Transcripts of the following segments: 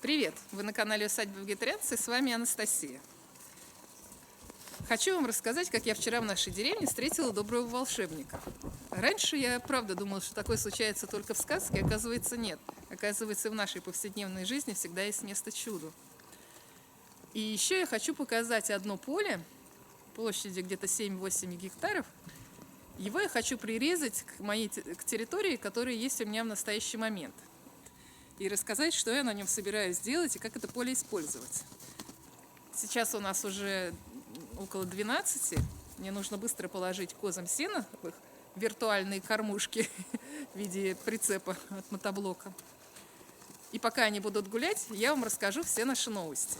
Привет! Вы на канале «Усадьба вегетарианца», и с вами Анастасия. Хочу вам рассказать, как я вчера в нашей деревне встретила доброго волшебника. Раньше я, правда, думала, что такое случается только в сказке, оказывается, нет. Оказывается, в нашей повседневной жизни всегда есть место чуду. И еще я хочу показать одно поле, площадью где-то 7-8 гектаров. Его я хочу прирезать к территории, которая есть у меня в настоящий момент. И рассказать, что я на нем собираюсь делать и как это поле использовать. Сейчас у нас уже около 12. Мне нужно быстро положить козам сено в их виртуальные кормушки в виде прицепа от мотоблока. И пока они будут гулять, я вам расскажу все наши новости.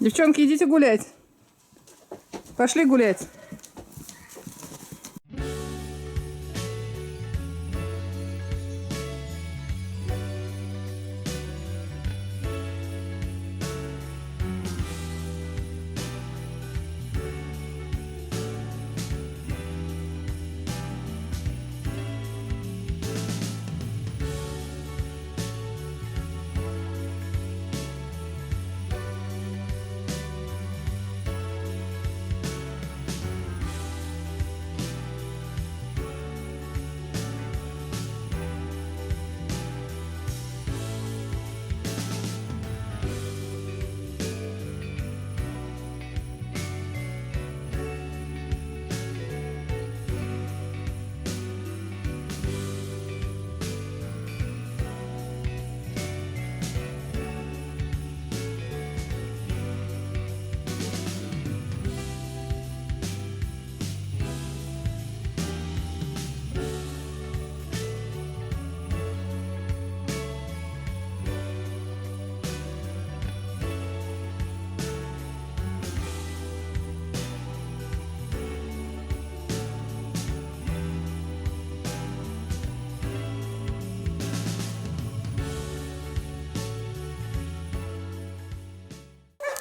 Девчонки, идите гулять. Пошли гулять.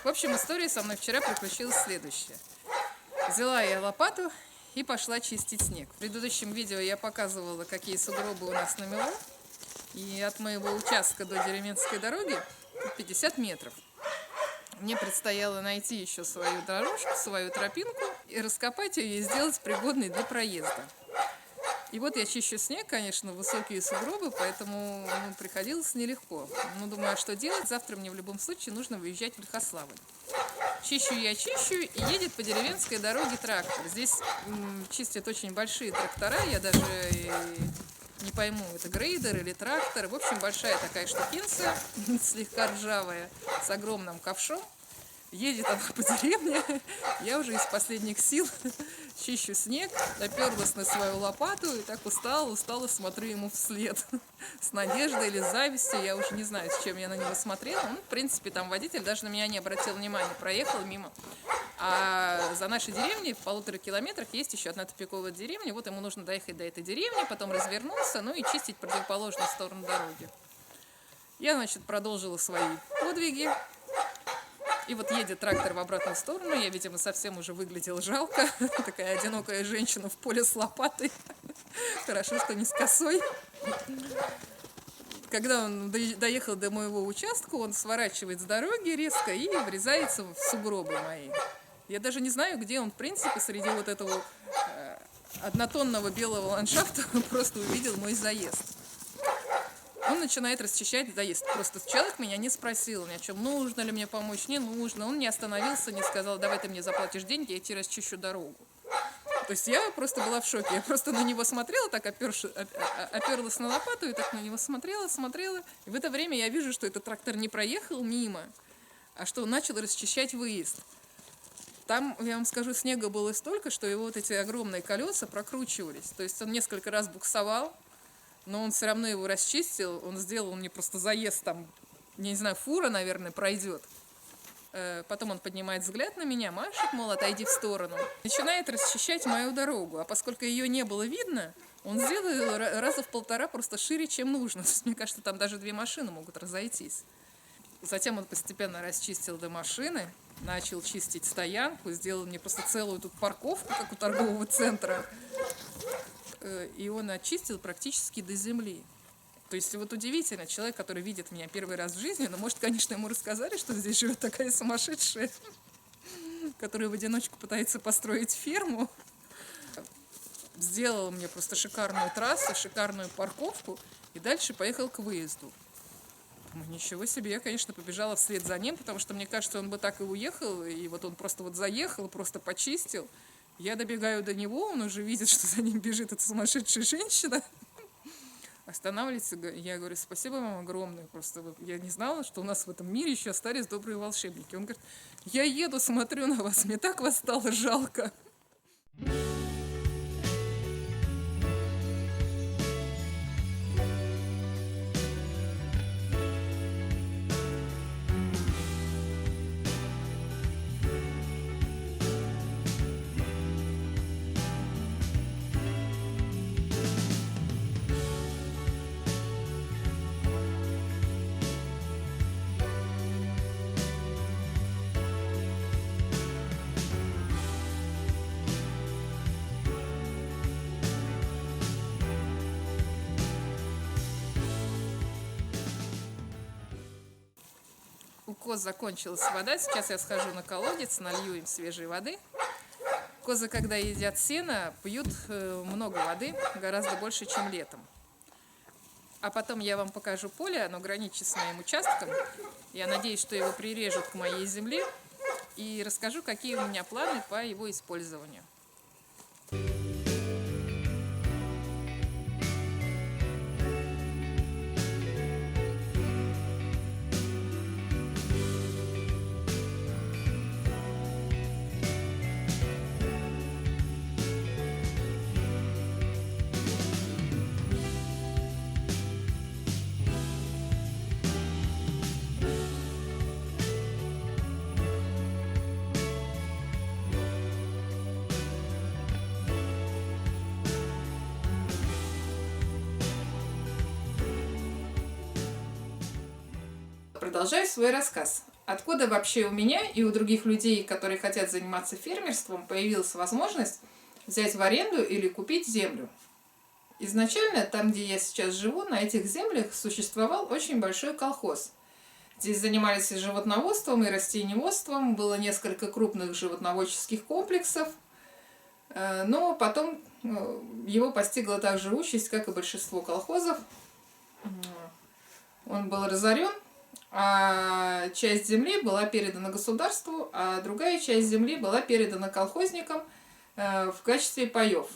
В общем, история со мной вчера приключилась следующая. Взяла я лопату и пошла чистить снег. В предыдущем видео я показывала, какие сугробы у нас намело. И от моего участка до деревенской дороги 50 метров. Мне предстояло найти еще свою дорожку, свою тропинку и раскопать ее и сделать пригодной для проезда. И вот я чищу снег, конечно, высокие сугробы, поэтому приходилось нелегко. Но думаю, а что делать? Завтра мне в любом случае нужно выезжать в Лихославль. Чищу я, чищу, и едет по деревенской дороге трактор. Здесь чистят очень большие трактора, я даже не пойму, это грейдер или трактор. В общем, большая такая штукенция, слегка ржавая, с огромным ковшом. Едет она по деревне, я уже из последних сил чищу снег, оперлась на свою лопату и так устала смотрю ему вслед. С надеждой или завистью, я уже не знаю, с чем я на него смотрела. Ну, в принципе, там водитель даже на меня не обратил внимания, проехал мимо. А за нашей деревней в 1,5 километрах есть еще одна тупиковая деревня. Вот ему нужно доехать до этой деревни, потом развернуться, ну и чистить противоположную сторону дороги. Я, значит, продолжила свои подвиги. И вот едет трактор в обратную сторону. Я, видимо, совсем уже выглядела жалко. Такая одинокая женщина в поле с лопатой. Хорошо, что не с косой. Когда он доехал до моего участка, он сворачивает с дороги резко и врезается в сугробы мои. Я даже не знаю, где он, в принципе, среди вот этого однотонного белого ландшафта просто увидел мой заезд. Он начинает расчищать заезд. Просто человек меня не спросил ни о чем, нужно ли мне помочь, не нужно. Он не остановился, не сказал, давай ты мне заплатишь деньги, я тебе расчищу дорогу. То есть я просто была в шоке. Я просто на него смотрела, так оперлась на лопату и так на него смотрела. И в это время я вижу, что этот трактор не проехал мимо, а что он начал расчищать выезд. Там, я вам скажу, снега было столько, что его вот эти огромные колеса прокручивались. То есть он несколько раз буксовал, но он все равно его расчистил. Он сделал мне просто заезд там, не знаю, фура, наверное, пройдет. Потом он поднимает взгляд на меня, машет, мол, отойди в сторону. Начинает расчищать мою дорогу. А поскольку ее не было видно, он сделал раза в полтора просто шире, чем нужно. То есть, мне кажется, там даже 2 машины могут разойтись. Затем он постепенно расчистил до машины, начал чистить стоянку, сделал мне просто целую тут парковку, как у торгового центра. И он очистил практически до земли. То есть вот удивительно, человек, который видит меня первый раз в жизни, ну, может, конечно, ему рассказали, что здесь живет такая сумасшедшая, которая в одиночку пытается построить ферму. Сделал мне просто шикарную трассу, шикарную парковку и дальше поехал к выезду. Ничего себе, я, конечно, побежала вслед за ним, потому что, мне кажется, он бы так и уехал, и вот он просто вот заехал, просто почистил. Я добегаю до него, он уже видит, что за ним бежит эта сумасшедшая женщина. Останавливается, я говорю, спасибо вам огромное, просто я не знала, что у нас в этом мире еще остались добрые волшебники. Он говорит, я еду, смотрю на вас, мне так вас стало жалко. У коз закончилась вода, сейчас я схожу на колодец, налью им свежей воды. Козы, когда едят сено, пьют много воды, гораздо больше, чем летом. А потом я вам покажу поле, оно граничит с моим участком. Я надеюсь, что его прирежут к моей земле. И расскажу, какие у меня планы по его использованию. Продолжаю свой рассказ. Откуда вообще у меня и у других людей, которые хотят заниматься фермерством, появилась возможность взять в аренду или купить землю? Изначально, там, где я сейчас живу, на этих землях существовал очень большой колхоз. Здесь занимались и животноводством, и растениеводством, было несколько крупных животноводческих комплексов, но потом его постигла та же участь, как и большинство колхозов. Он был разорен, а часть земли была передана государству, а другая часть земли была передана колхозникам в качестве паев.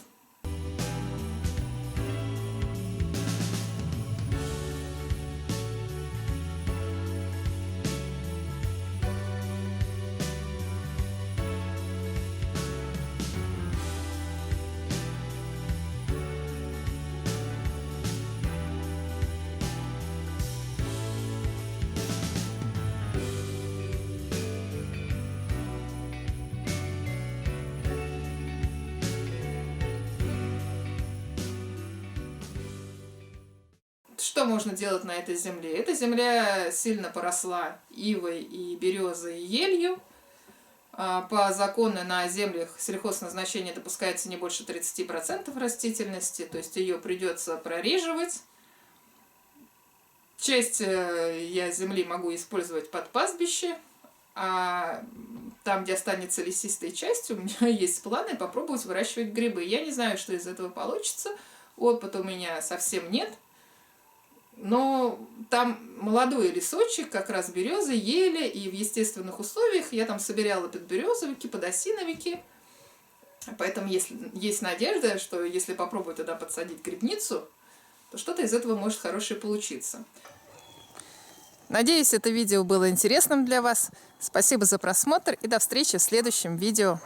Что можно делать на этой земле? Эта земля сильно поросла ивой и березой и елью. По закону на землях сельхозназначения допускается не больше 30% растительности, то есть ее придется прореживать. Часть я земли могу использовать под пастбище, а там, где останется лесистая часть, у меня есть планы попробовать выращивать грибы. Я не знаю, что из этого получится, опыта у меня совсем нет. Но там молодой лесочек, как раз березы, ели, и в естественных условиях я там собирала подберезовики, подосиновики. Поэтому есть надежда, что если попробую туда подсадить грибницу, то что-то из этого может хорошее получиться. Надеюсь, это видео было интересным для вас. Спасибо за просмотр и до встречи в следующем видео.